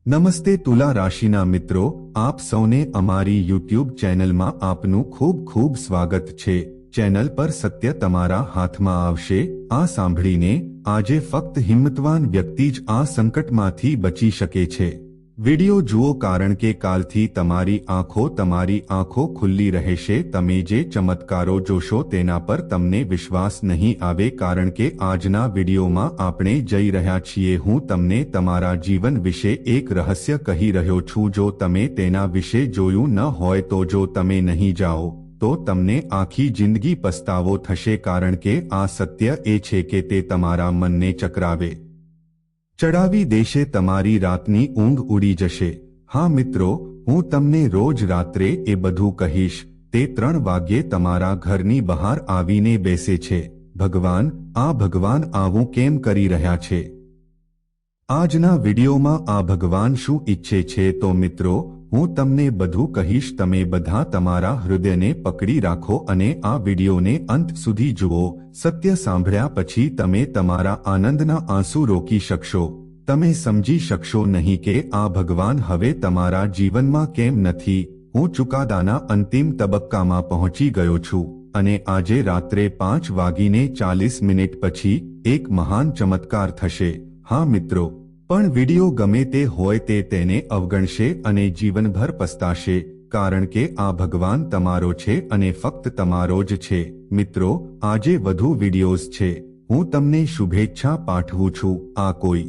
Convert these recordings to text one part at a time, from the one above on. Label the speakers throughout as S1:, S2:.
S1: નમસ્તે તુલા રાશિના મિત્રો, આપ સૌને અમારી યુટ્યુબ ચેનલમાં આપનું ખૂબ ખૂબ સ્વાગત છે। ચેનલ પર સત્ય તમારા હાથમાં આવશે। આ સાંભળીને આજે ફક્ત હિંમતવાન વ્યક્તિ જ આ સંકટમાંથી બચી શકે છે। વિડિયો જુઓ કારણ કે કાલથી તમારી આંખો ખુલ્લી રહેશે। તમે જે ચમત્કારો જોશો તેના પર તમને વિશ્વાસ નહીં આવે કારણ કે આજના વિડિયોમાં આપણે જઈ રહ્યા છીએ। હું તમને તમારા જીવન વિશે એક રહસ્ય કહી રહ્યો છું। જો તમે તેના વિશે જોયું ન હોય તો જો તમે નહીં જાઓ તો તમને આખી જિંદગી પસ્તાવો થશે કારણ કે આ સત્ય એ છે કે તે તમારા મનને ચડાવી દેશે। તમારી રાતની ઊંઘ ઉડી જશે। હા મિત્રો, હું તમને રોજ રાત્રે એ બધું કહીશ। તે 3 વાગ્યે તમારા ઘરની બહાર આવીને બેસે છે। ભગવાન આવું કેમ કરી રહ્યા છે? આજના વિડિયોમાં આ ભગવાન શું ઈચ્છે છે તો મિત્રો હું તમને બધું કહીશ। તમે બધા તમારા હૃદયને પકડી રાખો અને આ વિડિયોને અંત સુધી જુઓ। સત્ય સાંભળ્યા પછી તમે તમારા આનંદના આંસુ રોકી શકશો। તમે સમજી શકશો નહીં કે આ ભગવાન હવે તમારા જીવનમાં કેમ નથી। હું ચુકાદાના અંતિમ તબક્કામાં પહોંચી ગયો છું અને આજે રાત્રે 5:40 પછી એક મહાન ચમત્કાર થશે। હા મિત્રો, પણ વિડિયો ગમે તે હોય તે તેને અવગણશે અને જીવનભર પસ્તાશે કારણ કે આ ભગવાન તમારો છે અને ફક્ત તમારો જ છે। મિત્રો, આજે વધુ વિડિયોઝ છે। હું તમને શુભેચ્છા પાઠવું છું। આ કોઈ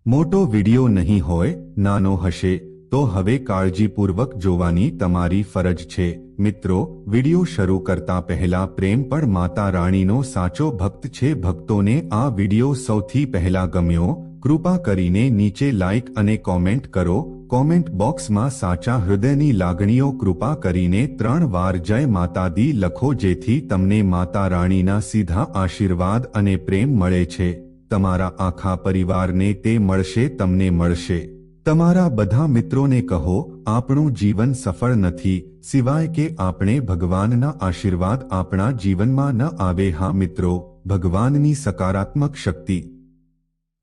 S1: મોટો વિડિયો નહીં હોય, નાનો હશે તો હવે કાળજીપૂર્વક જોવાની તમારી ફરજ છે। મિત્રો, વિડિયો શરૂ કરતા પહેલા પ્રેમ પણ માતા રાણીનો સાચો ભક્ત છે। ભક્તોને આ વિડિયો સૌથી પહેલા ગમ્યો કૃપા કરીને નીચે લાઇક અને કોમેન્ટ કરો। કોમેન્ટ બોક્સમાં સાચા હૃદયની લાગણીઓ કૃપા કરીને 3 વાર જય માતા દી લખો જેથી તમને માતા રાણીના સીધા આશીર્વાદ અને પ્રેમ મળે છે। તમારા આખા પરિવારને તે મળશે, તમને મળશે। તમારા બધા મિત્રોને કહો, આપણું જીવન સફળ નથી સિવાય કે આપણે ભગવાનના આશીર્વાદ આપણા જીવનમાં ન આવે। હા મિત્રો, ભગવાનની સકારાત્મક શક્તિ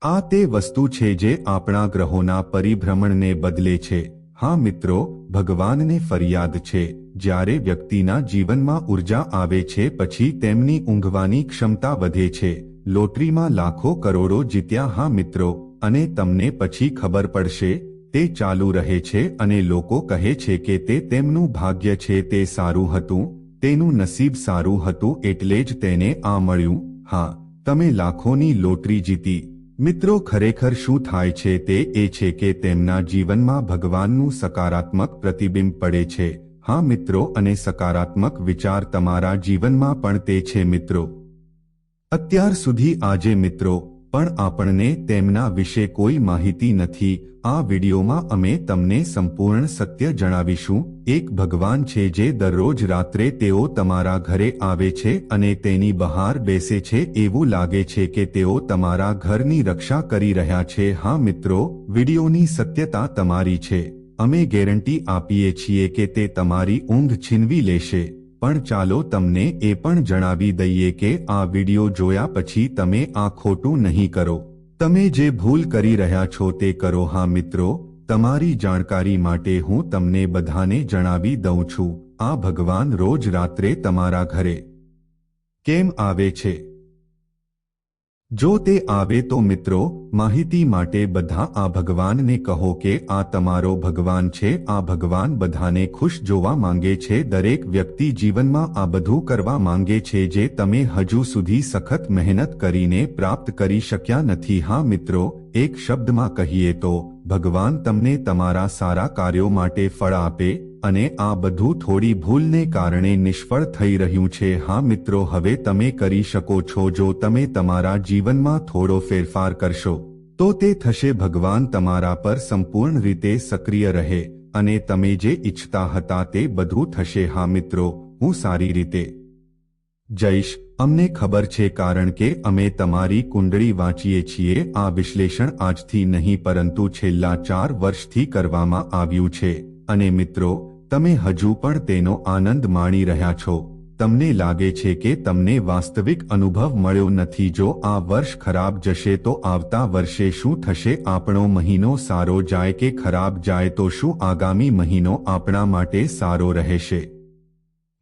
S1: આ તે વસ્તુ છે જે આપણા ગ્રહોના પરિભ્રમણને બદલે છે। હા મિત્રો, ભગવાનને ફરિયાદ છે જ્યારે વ્યક્તિના જીવનમાં ઉર્જા આવે છે પછી તેમની ઊંઘવાની ક્ષમતા વધે છે। લોટરીમાં લાખો કરોડો જીત્યા? હા મિત્રો, અને તમને પછી ખબર પડશે તે ચાલુ રહે છે અને લોકો કહે છે કે તે તેમનું ભાગ્ય છે, તે સારું હતું, તેનું નસીબ સારું હતું એટલે જ તેને આ મળ્યું। હા, તમે લાખોની લોટરી જીતી। મિત્રો, ખરેખર શું થાય છે તે એ છે કે તેમના જીવનમાં ભગવાનનું સકારાત્મક પ્રતિબિંબ પડે છે। હા મિત્રો, અને સકારાત્મક વિચાર તમારા જીવનમાં પણ તે છે। મિત્રો, અત્યાર સુધી આજે મિત્રો પણ આપણને તેમના વિશે કોઈ માહિતી નથી। આ વિડિયોમાં અમે તમને સંપૂર્ણ સત્ય જણાવીશું। એક ભગવાન છે જે દરરોજ રાત્રે તેઓ તમારા ઘરે આવે છે અને તેની બહાર બેસે છે। એવું લાગે છે કે તેઓ તમારા ઘરની રક્ષા કરી રહ્યા છે। હા મિત્રો, વિડિયોની સત્યતા તમારી છે। અમે ગેરંટી આપીએ છીએ કે તે તમારી ઊંઘ છીનવી લેશે। પણ ચાલો તમને એ પણ જણાવી દઈએ કે આ વિડિયો જોયા પછી તમે આ ખોટું નહીં કરો। તમે જે ભૂલ કરી રહ્યા છો તે કરો। હા મિત્રો, તમારી જાણકારી માટે હું તમને બધાને જણાવી દઉં છું, આ ભગવાન રોજ રાત્રે તમારા ઘરે કેમ આવે છે? જો તે આવે તો મિત્રો, માહિતી માટે બધા આ ભગવાનને કહો કે આ તમારો ભગવાન છે। આ ભગવાન બધાને ખુશ જોવા માંગે છે। દરેક વ્યક્તિ જીવનમાં આ બધું કરવા માંગે છે જે તમે હજુ સુધી સખત મહેનત કરીને પ્રાપ્ત કરી શક્યા નથી। હા મિત્રો, એક શબ્દમાં કહીએ તો ભગવાન તમને તમારા સારા કાર્યો માટે ફળ આપે અને આ બધું થોડી ભૂલને કારણે નિષ્ફળ થઈ રહ્યું છે। હા મિત્રો, હવે તમે કરી શકો છો જો તમે તમારા જીવનમાં થોડો ફેરફાર કરશો તો તે થશે। ભગવાન તમારા પર સંપૂર્ણ રીતે સક્રિય રહે અને તમે જે ઈચ્છતા હતા તે બધું થશે। હા મિત્રો, હું સારી રીતે જઈશ, અમને ખબર છે કારણ કે અમે તમારી કુંડળી વાંચીએ છીએ। આ વિશ્લેષણ આજથી નહીં પરંતુ છેલ્લા 4 વર્ષથી કરવામાં આવ્યું છે અને મિત્રો તમે હજુ પણ તેનો આનંદ માણી રહ્યા છો। તમને લાગે છે કે તમને વાસ્તવિક અનુભવ મળ્યો નથી. જો આ વર્ષ ખરાબ જશે તો આવતા વર્ષે શું થશે? આપણો મહિનો સારો જાય કે ખરાબ જાય તો શું આગામી મહિનો આપણા માટે સારો રહેશે?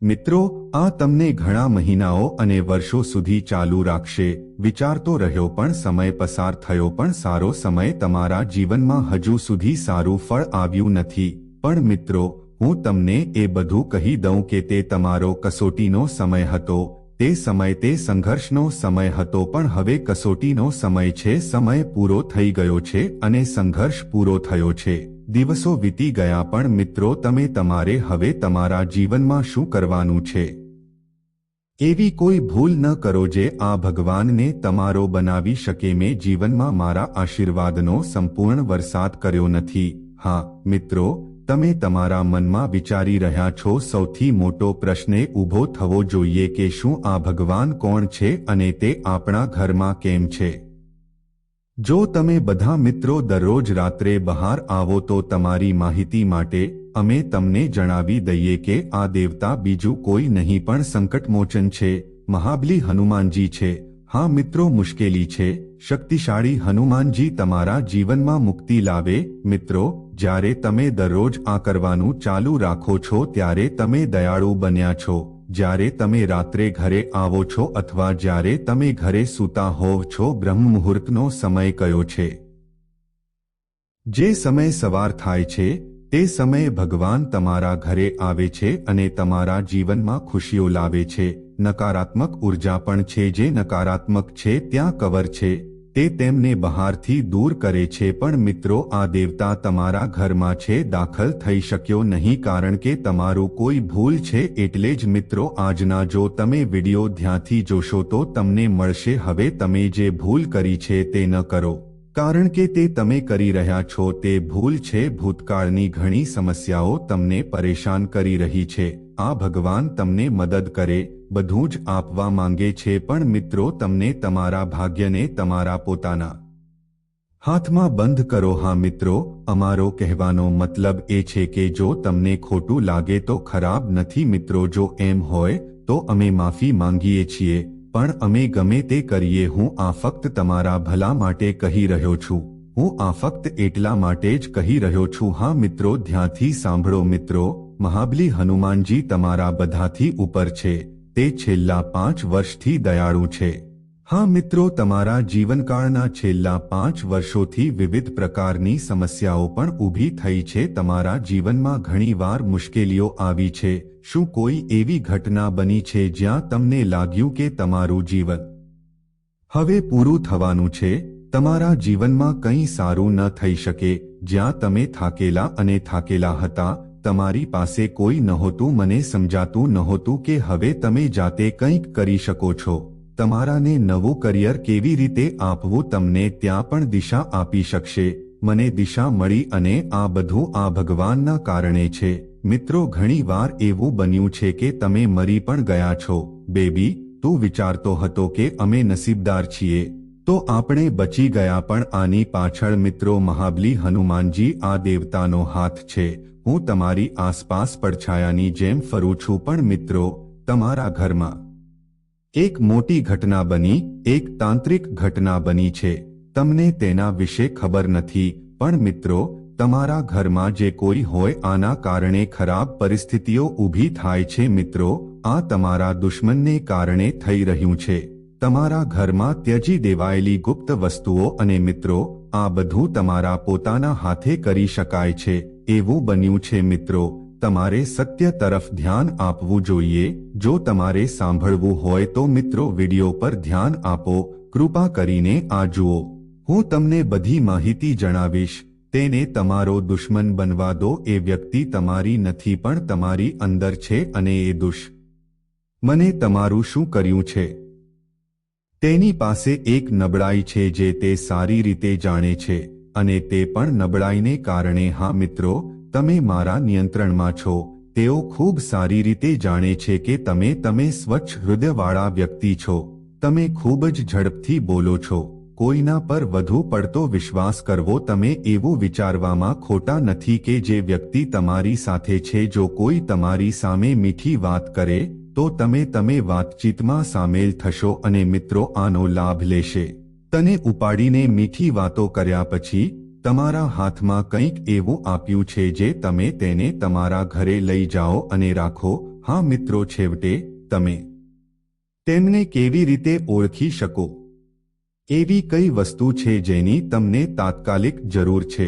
S1: મિત્રો, આ તમને ઘણા મહિનાઓ અને વર્ષો સુધી ચાલુ રાખશે. વિચારતો રહ્યો પણ સમય પસાર થયો પણ સારો સમય તમારા જીવનમાં હજુ સુધી સારું ફળ આવ્યું નથી. પણ મિત્રો, હું તમને એ બધું કહી દઉં કે તે તમારો કસોટીનો સમય હતો. તે સમય તે સંઘર્ષનો સમય હતો, પણ હવે કસોટીનો સમય છે. સમય પૂરો થઈ ગયો છે અને સંઘર્ષ પૂરો થયો છે. દિવસો વીતી ગયા પણ મિત્રો, તમારે હવે તમારા જીવનમાં શું કરવાનું છે? એવી કોઈ ભૂલ ન કરો જે આ ભગવાનને તમારો બનાવી શકે. મેં જીવનમાં મારા આશીર્વાદનો સંપૂર્ણ વરસાદ કર્યો નથી. હા મિત્રો, તમે તમારા મનમાં વિચારી રહ્યા છો, સૌથી મોટો પ્રશ્ન ઊભો થવો જોઈએ કે શું આ ભગવાન કોણ છે અને તે આપણા ઘરમાં કેમ છે? જો તમે બધા મિત્રો દરરોજ રાત્રે બહાર આવો તો તમારી માહિતી માટે અમે તમને જણાવી દઈએ કે આ દેવતા બીજું કોઈ નહીં પણ સંકટમોચન છે, મહાબલી હનુમાનજી છે. હા મિત્રો, મુશ્કેલી છે, શક્તિશાળી હનુમાનજી તમારા જીવનમાં મુક્તિ લાવે. મિત્રો, જ્યારે તમે દરરોજ આ કરવાનું ચાલુ રાખો છો ત્યારે તમે દયાળુ બન્યા છો. જ્યારે તમે રાત્રે ઘરે આવો છો અથવા જ્યારે તમે ઘરે સૂતા હોવ છો, બ્રહ્મ મુહૂર્તનો સમય કયો છે? જે સમય સવાર થાય છે તે સમયે ભગવાન તમારા ઘરે આવે છે અને તમારા જીવનમાં ખુશીઓ લાવે છે. નકારાત્મક ઉર્જા પણ છે. જે નકારાત્મક છે ત્યાં કવર છે, તે તેમને બહારથી દૂર કરે છે. પણ મિત્રો, આ દેવતા તમારા ઘરમાં છે, દાખલ થઈ શક્યો નહીં કારણ કે તમારું કોઈ ભૂલ છે. એટલે જ મિત્રો, આજના જો તમે વિડિયો ધ્યાનથી જોશો તો તમને મળશે. હવે તમે જે ભૂલ કરી છે તે ન કરો, કારણ કે તે તમે કરી રહ્યા છો તે ભૂલ છે. ભૂતકાળની ઘણી સમસ્યાઓ તમને પરેશાન કરી રહી છે. આ ભગવાન તમને મદદ કરે, બધું જ આપવા માંગે છે. પણ મિત્રો, તમને તમારા ભાગ્યને તમારા પોતાના હાથમાં બંધ કરો. હા મિત્રો, અમારો કહેવાનો મતલબ એ છે કે જો તમને ખોટું લાગે તો ખરાબ નથી. મિત્રો, જો એમ હોય તો અમે માફી માંગીએ છીએ, પણ અમે ગમે તે કરીએ, હું આ ફક્ત તમારા ભલા માટે કહી રહ્યો છું. હું આ ફક્ત એટલા માટે જ કહી રહ્યો છું. હા મિત્રો, ધ્યાનથી સાંભળો. મિત્રો, મહાબલી હનુમાનજી તમારા બધાથી ઉપર છે. તે છેલ્લા 5 વર્ષથી દયાળુ છે. હા મિત્રો, તમારા જીવનકાળના છેલ્લા 5 વર્ષોથી વિવિધ પ્રકારની સમસ્યાઓ પણ ઊભી થઈ છે. તમારા જીવનમાં ઘણીવાર મુશ્કેલીઓ આવી છે. શું કોઈ એવી ઘટના બની છે જ્યાં તમને લાગ્યું કે તમારું જીવન હવે પૂરું થવાનું છે? તમારા જીવનમાં કંઈ સારું ન થઈ શકે, જ્યાં તમે થાકેલા અને થાકેલા હતા, તમારી પાસે કોઈ નહોતું, મને સમજાતું નહોતું કે હવે તમે જાતે કંઈક કરી શકો છો. તમારાને નવું કરિયર કેવી રીતે આપવું, તમને ત્યાં પણ દિશા આપી શકશે. મને દિશા મળી અને આ બધું આ ભગવાનના કારણે છે. મિત્રો, ઘણીવાર એવું બન્યું છે કે તમે મરી પણ ગયા છો. બેબી, તું વિચારતો હતો કે અમે નસીબદાર છીએ તો આપણે બચી ગયા, પણ આની પાછળ મિત્રો મહાબલી હનુમાનજી આ દેવતાનો હાથ છે. હું તમારી આસપાસ પડછાયાની જેમ ફરું છું, પણ મિત્રો, તમારા ઘરમાં એક મોટી ઘટના બની, એક તાંત્રિક ઘટના બની છે. તમને તેના વિશે ખબર નથી, પણ મિત્રો, તમારા ઘરમાં જે કોઈ હોય આના કારણે ખરાબ પરિસ્થિતિઓ ઊભી થાય છે. મિત્રો, આ તમારા દુશ્મનને કારણે થઈ રહ્યું છે. તમારા ઘરમાં ત્યજી દેવાયેલી ગુપ્ત વસ્તુઓ અને મિત્રો, આ બધું તમારા પોતાના હાથે કરી શકાય છે. એવું બન્યું છે. મિત્રો, તમારે સત્ય તરફ ધ્યાન આપવું જોઈએ. જો તમારે સાંભળવું હોય તો મિત્રો વિડિયો પર ધ્યાન આપો. કૃપા કરીને આ જુઓ. હું તમને બધી માહિતી જણાવીશ. તેને તમારો દુશ્મન બનવા દો. એ વ્યક્તિ તમારી નથી પણ તમારી અંદર છે અને એ દુશ્મને તમારું શું કર્યું છે તેની પાસે એક નબળાઈ છે જે તે સારી રીતે જાણે છે, અને તે પણ નબળાઈને કારણે. હા મિત્રો, તમે મારા નિયંત્રણમાં છો. તેઓ ખૂબ સારી રીતે જાણે છે કે તમે સ્વચ્છ હૃદયવાળા વ્યક્તિ છો. તમે ખૂબ જ ઝડપથી બોલો છો. કોઈના પર વધુ પડતો વિશ્વાસ કરવો. તમે એવું વિચારવામાં ખોટા નથી કે જે વ્યક્તિ તમારી સાથે છે, જો કોઈ તમારી સામે મીઠી વાત કરે તો તમે વાતચીતમાં સામેલ થશો અને મિત્રો આનો લાભ લેશે. તને ઉપાડીને મીઠી વાતો કર્યા પછી તમારા હાથમાં કંઈક એવું આપ્યું છે જે તમે તેને તમારા ઘરે લઈ જાઓ અને રાખો. હા મિત્રો, છેવટે તમે તેમને કેવી રીતે ઓળખી શકો? એવી કઈ વસ્તુ છે જેની તમને તાત્કાલિક જરૂર છે?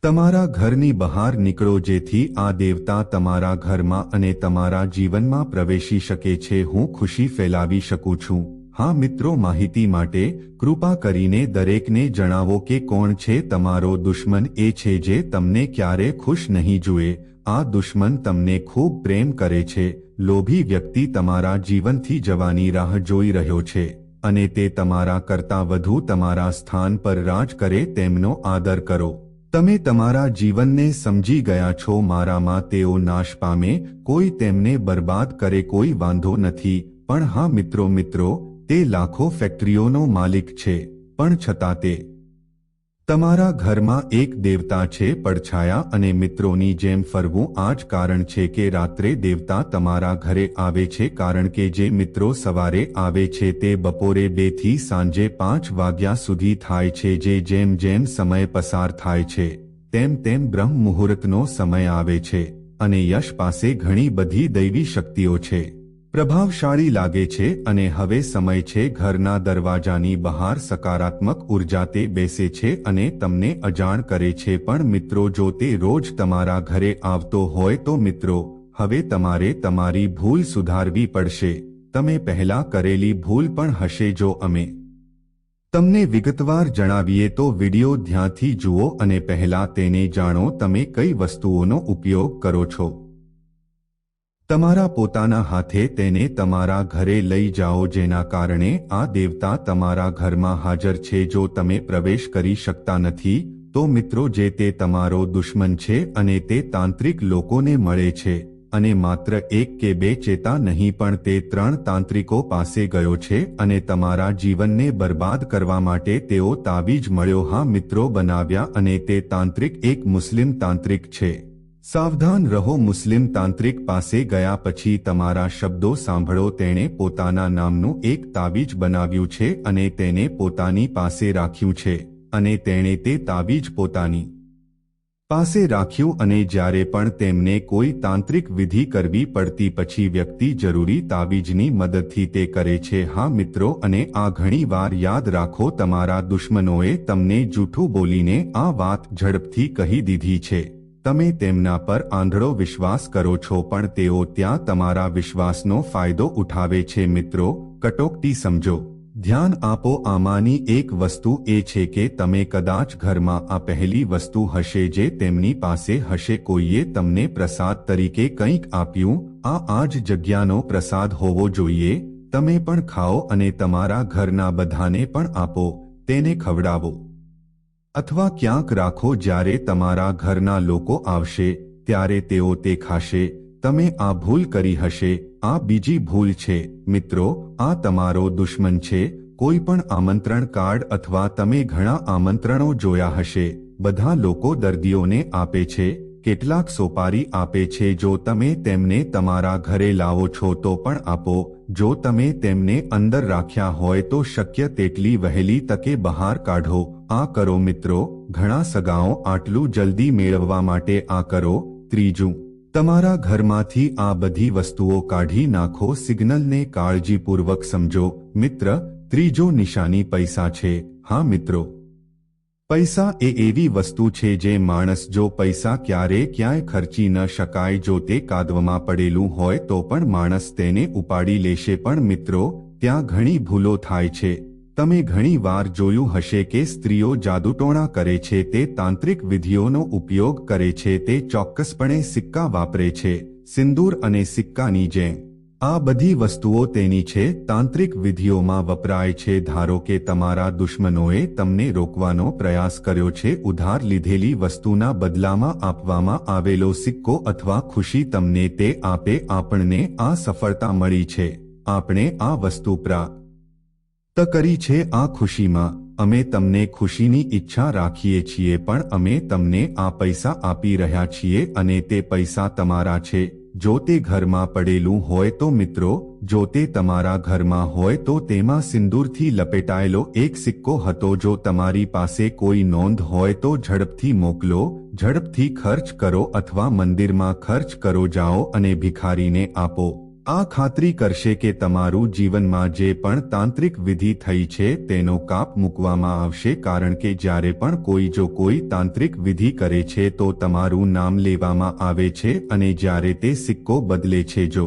S1: તમારા ઘરની બહાર નીકળો જેથી આ દેવતા તમારા ઘરમાં અને તમારા જીવનમાં પ્રવેશી શકે છે. હું ખુશી ફેલાવી શકું છું. હા મિત્રો, માહિતી માટે કૃપા કરીને દરેકને જણાવો કે કોણ છે તમારો દુશ્મન. એ છે જે તમને ક્યારે ખુશ નહીં જુએ. આ દુશ્મન તમને ખૂબ પ્રેમ કરે છે. લોભી વ્યક્તિ તમારા જીવનથી જવાની રાહ જોઈ રહ્યો છે અને તે તમારા કરતાં વધુ તમારા સ્થાન પર રાજ કરે તેમનો આદર કરો. તમે તમારા જીવનને સમજી ગયા છો. મારામાં તેઓ નાશ પામે, કોઈ તેમને બરબાદ કરે, કોઈ વાંધો નથી. પણ હા મિત્રો, તે લાખો ફેક્ટરીઓનો માલિક છે, પણ છતાં તે તમારા ઘરમાં એક દેવતા છે. પડછાયા અને મિત્રોની જેમ ફરવું. આ જ કારણ છે કે રાત્રે દેવતા તમારા ઘરે આવે છે, કારણ કે જે મિત્રો સવારે આવે છે તે બપોરે 2 થી સાંજે 5 વાગ્યા સુધી થાય છે. જેમ જેમ સમય પસાર થાય છે તેમ તેમ બ્રહ્મ મુહૂર્તનો સમય આવે છે અને યશ પાસે ઘણી બધી દૈવી શક્તિઓ છે, પ્રભાવશાળી લાગે છે. અને હવે સમય છે ઘરના દરવાજાની બહાર સકારાત્મક ઉર્જા તે બેસે છે અને તમને અજાણ કરે છે. પણ મિત્રો, જો તે રોજ તમારા ઘરે આવતો હોય તો મિત્રો, હવે તમારે તમારી ભૂલ સુધારવી પડશે. તમે પહેલા કરેલી ભૂલ પણ હશે. જો અમે તમને વિગતવાર જણાવીએ તો વિડિયો ધ્યાનથી જુઓ અને પહેલા તેને જાણો. તમે કઈ વસ્તુઓનો ઉપયોગ કરો છો? તમારા પોતાના હાથે તેને તમારા ઘરે લઈ જાઓ, જેના કારણે આ દેવતા તમારા ઘરમાં હાજર છે. જો તમે પ્રવેશ કરી શકતા નથી તો મિત્રો, જે તે તમારો દુશ્મન છે અને તે તાંત્રિક લોકોને મળે છે અને માત્ર 1 કે 2 ચેતા નહીં પણ તે 3 તાંત્રિકો પાસે ગયો છે અને તમારા જીવનને બરબાદ કરવા માટે તેઓ તાવીજ મળ્યો. હા મિત્રો, બનાવ્યા અને તે તાંત્રિક એક મુસ્લિમ તાંત્રિક છે. સાવધાન રહો. મુસ્લિમ તાંત્રિક પાસે ગયા પછી તમારા શબ્દો સાંભળો. તેણે પોતાના નામનું એક તાવીજ બનાવ્યું છે અને તેને પોતાની પાસે રાખ્યું છે અને તેણે તે તાવીજ પોતાની પાસે રાખ્યું અને જ્યારે પણ તેમને કોઈ તાંત્રિક વિધિ કરવી પડતી પછી વ્યક્તિ જરૂરી તાવીજની મદદથી તે કરે છે. હા મિત્રો, અને આ ઘણી વાર યાદ રાખો, તમારા દુશ્મનોએ તમને જૂઠું બોલીને આ વાત ઝડપથી કહી દીધી છે. તમે તેમના પર આંધળો વિશ્વાસ કરો છો પણ તેઓ ત્યાં તમારા વિશ્વાસનો ફાયદો ઉઠાવે છે. મિત્રો, કટોકટી સમજો, ધ્યાન આપો. આમાંની એક વસ્તુ એ છે કે તમે કદાચ ઘરમાં આ પહેલી વસ્તુ હશે જે તેમની પાસે હશે. કોઈએ તમને પ્રસાદ તરીકે કંઈક આપ્યું. આ જ જગ્યાનો પ્રસાદ હોવો જોઈએ. તમે પણ ખાઓ અને તમારા ઘરના બધાને પણ આપો, તેને ખવડાવો અથવા ક્યાંક રાખો. જ્યારે તમારા ઘરના લોકો આવશે ત્યારે તેઓ તે ખાશે. તમે આ ભૂલ કરી હશે. આ બીજી ભૂલ છે. મિત્રો, આ તમારો દુશ્મન છે. કોઈ પણ આમંત્રણ કાર્ડ અથવા તમે ઘણા આમંત્રણો જોયા હશે. બધા લોકો દર્દીઓને આપે છે, કેટલાક સોપારી આપે છે. જો તમે તેમને તમારા ઘરે લાવો છો તો પણ આપો. જો તમે તેમને અંદર રાખ્યા હોય તો શક્ય તેટલી વહેલી તકે બહાર કાઢો. આ કરો મિત્રો. ઘણા સગાઓ આટલું જલ્દી મેળવવા માટે આ કરો. ત્રીજું, તમારા ઘરમાંથી આ બધી વસ્તુઓ કાઢી નાખો. સિગ્નલને કાળજીપૂર્વક સમજો. મિત્ર, ત્રીજો નિશાની પૈસા છે. હા મિત્રો, પૈસા એ એવી વસ્તુ છે જે માણસ જો પૈસા ક્યાંય ખર્ચી ન શકાય. જો તે કાદવમાં પડેલું હોય તો પણ માણસ તેને ઉપાડી લેશે. પણ મિત્રો, ત્યાં ઘણી ભૂલો થાય છે. તમે ઘણી વાર જોયું હશે કે સ્ત્રીઓ જાદુટોણા કરે છે, તે તાંત્રિક વિધિઓનો ઉપયોગ કરે છે, તે ચોક્કસપણે સિક્કા વાપરે છે, સિંદૂર અને સિક્કાની જેમ. આ બધી વસ્તુઓ તેની છે, તાંત્રિક વિધિઓમાં વપરાય છે. ધારો કે તમારા દુશ્મનોએ તમને રોકવાનો પ્રયાસ કર્યો છે. ઉધાર લીધેલી વસ્તુના બદલામાં આપવામાં આવેલો સિક્કો અથવા ખુશી તમને તે આપે. આપણને આ સફળતા મળી છે, આપણે આ વસ્તુ પ્રાપ્ત કરી છે. આ ખુશીમાં અમે તમને ખુશીની ઈચ્છા રાખીએ છીએ પણ અમે તમને આ પૈસા આપી રહ્યા છીએ અને તે પૈસા તમારા છે. જો તે ઘરમાં પડેલું હોય તો મિત્રો, જો તે તમારા ઘરમાં હોય તો તેમાં સિંદૂરથી લપેટાયેલો એક સિક્કો હતો. જો તમારી પાસે કોઈ નોંધ હોય તો ઝડપથી મોકલો, ઝડપથી ખર્ચ કરો અથવા મંદિરમાં ખર્ચ કરો. જાઓ અને ભિખારીને આપો. આ ખાતરી કરશે કે તમારું જીવનમાં જે પણ તાંત્રિક વિધિ થઈ છે તેનો કાપ મૂકવામાં આવશે. કારણ કે જ્યારે પણ કોઈ તાંત્રિક વિધિ કરે છે તો તમારું નામ લેવામાં આવે છે અને જ્યારે તે સિક્કો બદલે છે, જો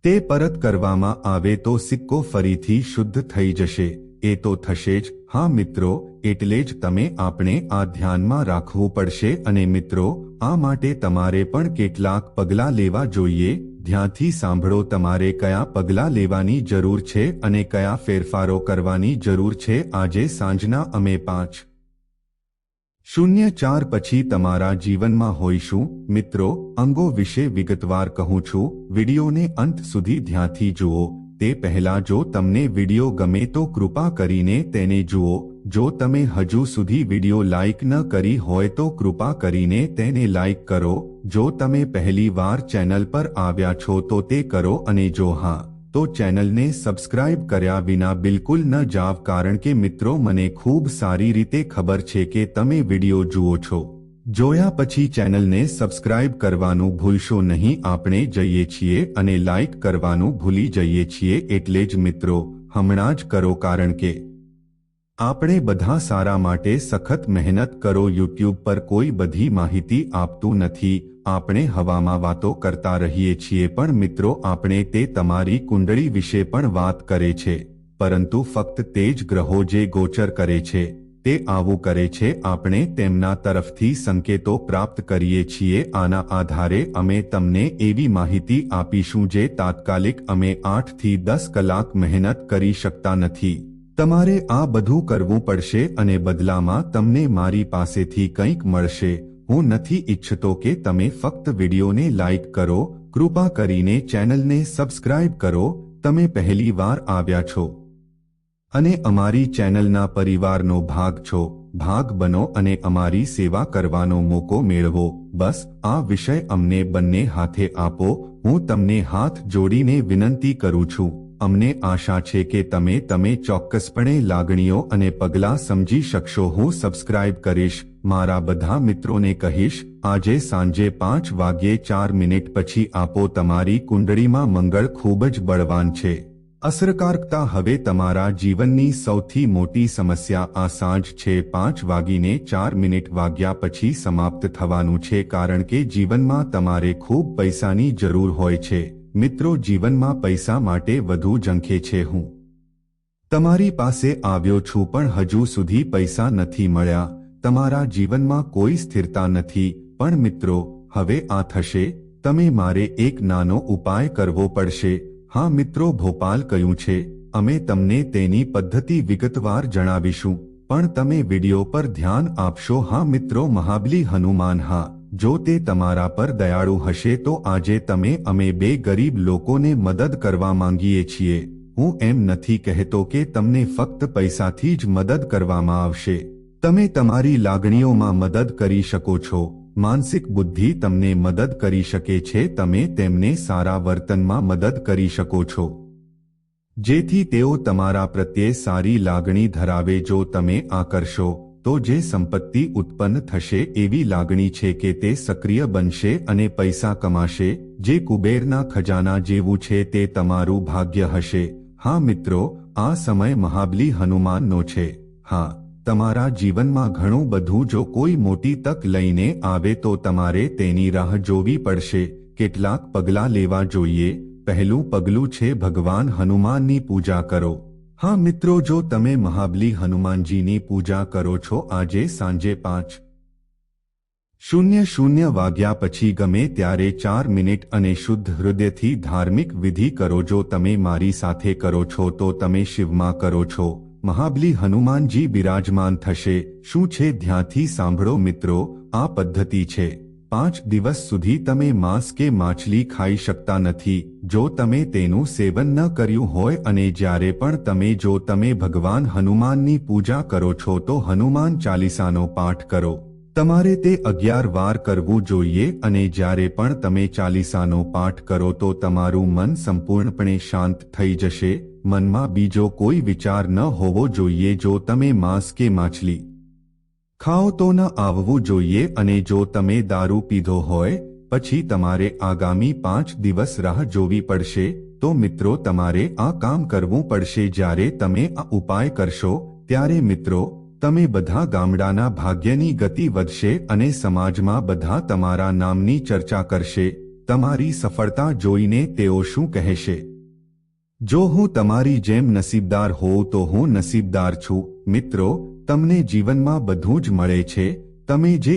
S1: તે પરત કરવામાં આવે તો સિક્કો ફરીથી શુદ્ધ થઈ જશે. એ તો થશે જ. હા મિત્રો, એટલે જ આપણે આ ધ્યાનમાં રાખવું પડશે. અને મિત્રો, આ માટે તમારે પણ કેટલાક પગલાં લેવા જોઈએ. ધ્યાનથી સાંભળો, તમારે કયા પગલાં લેવાની જરૂર છે અને કયા ફેરફારો કરવાની જરૂર છે. આજે સાંજના અમે 5:04 પછી તમારા જીવનમાં હોઈશું. મિત્રો, અંગો વિશે વિગતવાર કહું છું. વિડીયોને અંત સુધી ધ્યાનથી જુઓ. તે પહેલાં જો તમને વિડીયો ગમે તો કૃપા કરીને તેને જુઓ. જો તમે હજુ સુધી વિડીયો લાઇક ન કરી હોય તો કૃપા કરીને તેને લાઇક કરો. જો તમે પહેલી વાર ચેનલ પર આવ્યા છો તો તે કરો અને જો હા, તો ચેનલને સબસ્ક્રાઇબ કર્યા વિના બિલકુલ ન જાવ. કારણ કે મિત્રો, મને ખૂબ સારી રીતે ખબર છે કે તમે વિડીયો જુઓ છો. જોયા પછી ચેનલને સબસ્ક્રાઇબ કરવાનું ભૂલશો નહીં. આપણે જઈએ છીએ અને લાઇક કરવાનું ભૂલી જઈએ છીએ. એટલે જ મિત્રો, હમણાં જ કરો. કારણ કે આપણે બધા સારા માટે સખત મહેનત કરો. યુટ્યુબ પર કોઈ બધી માહિતી આપતું નથી. આપણે હવામાં વાતો કરતા રહીએ છીએ, પણ મિત્રો આપણે તે તમારી કુંડળી વિશે પણ વાત કરે છે. પરંતુ ફક્ત તે જ ગ્રહો જે ગોચર કરે છે તે આવું કરે છે. આપણે તેમના તરફથી સંકેતો પ્રાપ્ત કરીએ છીએ. આના આધારે અમે તમને એવી માહિતી આપીશું જે તાત્કાલિક અમે 8 થી 10 કલાક મહેનત કરી શકતા નથી. તમારે આ બધું કરવું પડશે અને બદલામાં તમને મારી પાસેથી કંઈક મળશે. હું નથી ઈચ્છતો કે તમે ફક્ત વિડીયોને લાઇક કરો. કૃપા કરીને ચેનલને સબસ્ક્રાઇબ કરો. તમે પહેલી વાર આવ્યા છો અને અમારી ચેનલના પરિવારનો ભાગ છો. ભાગ બનો અને અમારી સેવા કરવાનો મોકો મેળવો. બસ આ વિષય અમને બંને હાથે આપો. હું તમને હાથ જોડીને વિનંતી કરું છું. અમને આશા છે કે તમે ચોક્કસપણે લાગણીઓ અને પગલાં સમજી શકશો. હું સબસ્ક્રાઇબ કરીશ. મારા બધા મિત્રોને કહીશ, આજે સાંજે 5:04 પછી આપો. તમારી કુંડળીમાં મંગળ ખૂબ જ બળવાન છે. અસરકારકતા હવે તમારા જીવનની સૌથી મોટી સમસ્યા આ સાંજ છે. 5:04 વાગ્યા પછી સમાપ્ત થવાનું છે. કારણ કે જીવનમાં તમારે ખૂબ પૈસાની જરૂર હોય છે. મિત્રો, જીવનમાં પૈસા માટે વધુ ઝંખે છે. હું તમારી પાસે આવ્યો છું પણ હજુ સુધી પૈસા નથી મળ્યા. તમારા જીવનમાં કોઈ સ્થિરતા નથી. પણ મિત્રો, હવે આ થશે. તમે મારે એક નાનો ઉપાય કરવો પડશે. હા મિત્રો, ભોપાલ કયું છે. અમે તમને તેની પદ્ધતિ વિગતવાર જણાવીશું, પણ તમે વિડીયો પર ધ્યાન આપશો. હા મિત્રો, મહાબલી હનુમાન. હા, જો તે તમારા પર દયાળુ હશે તો આજે અમે 2 ગરીબ લોકોને મદદ કરવા માંગીએ છીએ. હું એમ નથી કહેતો કે તમને ફક્ત પૈસાથી જ મદદ કરવામાં આવશે. તમે તમારી લાગણીઓમાં મદદ કરી શકો છો. માનસિક બુદ્ધિ તમને મદદ કરી શકે છે. તમે તેમને સારા વર્તનમાં મદદ કરી શકો છો જેથી તેઓ તમારા પ્રત્યે સારી લાગણી ધરાવે. જો તમે આ કરશો તો જે સંપત્તિ ઉત્પન્ન થશે એવી લાગણી છે કે તે સક્રિય બનશે અને પૈસા કમાશે. જે કુબેરના ખજાના જેવું છે તે તમારું ભાગ્ય હશે. હા મિત્રો, આ સમય મહાબલી હનુમાનનો છે. હા, તમારા જીવનમાં ઘણું બધું જો કોઈ મોટી તક લઈને આવે તો તમારે તેની રાહ જોવી પડશે. કેટલાક પગલાં લેવા જોઈએ. પહેલું પગલું છે ભગવાન હનુમાનની પૂજા કરો. હા મિત્રો, જો તમે મહાબલી હનુમાનજીની પૂજા કરો છો આજે સાંજે 5:00 વાગ્યા પછી ગમે ત્યારે 4 મિનિટ અને શુદ્ધ હૃદયથી ધાર્મિક વિધિ કરો. જો તમે મારી સાથે કરો છો તો તમે શિવમાં કરો છો. મહાબલી હનુમાનજી બિરાજમાન થશે. શું છે? ધ્યાનથી સાંભળો મિત્રો, આ પદ્ધતિ છે. 5 દિવસ સુધી તમે માંસ કે માછલી ખાઈ શકતા નથી જો તમે તેનું સેવન ન કર્યું હોય. અને જ્યારે પણ જો તમે ભગવાન હનુમાનની પૂજા કરો છો તો હનુમાન ચાલીસાનો પાઠ કરો. તમારે તે 11 વાર કરવું જોઈએ અને જ્યારે પણ તમે ચાલીસાનો પાઠ કરો તો તમારું મન સંપૂર્ણપણે શાંત થઈ જશે. મનમાં બીજો કોઈ વિચાર ન હોવો જોઈએ. જો તમે માંસ કે માછલી ખાઓ તો ન આવવું જોઈએ અને જો તમે દારૂ પીધો હોય પછી તમારે આગામી 5 દિવસ રાહ જોવી પડશે તો મિત્રો તમારે આ કામ કરવું પડશે. જ્યારે તમે આ ઉપાય કરશો ત્યારે મિત્રો તમે બધા ગામડાના ભાગ્યની ગતિ વધશે અને સમાજમાં બધા તમારા નામની ચર્ચા કરશે. તમારી સફળતા જોઈને તેઓ શું કહેશે? જો હું તમારી જેમ નસીબદાર હોઉં તો હું નસીબદાર છું. મિત્રો, તમને જીવનમાં બધું જ મળે છે. તમે જે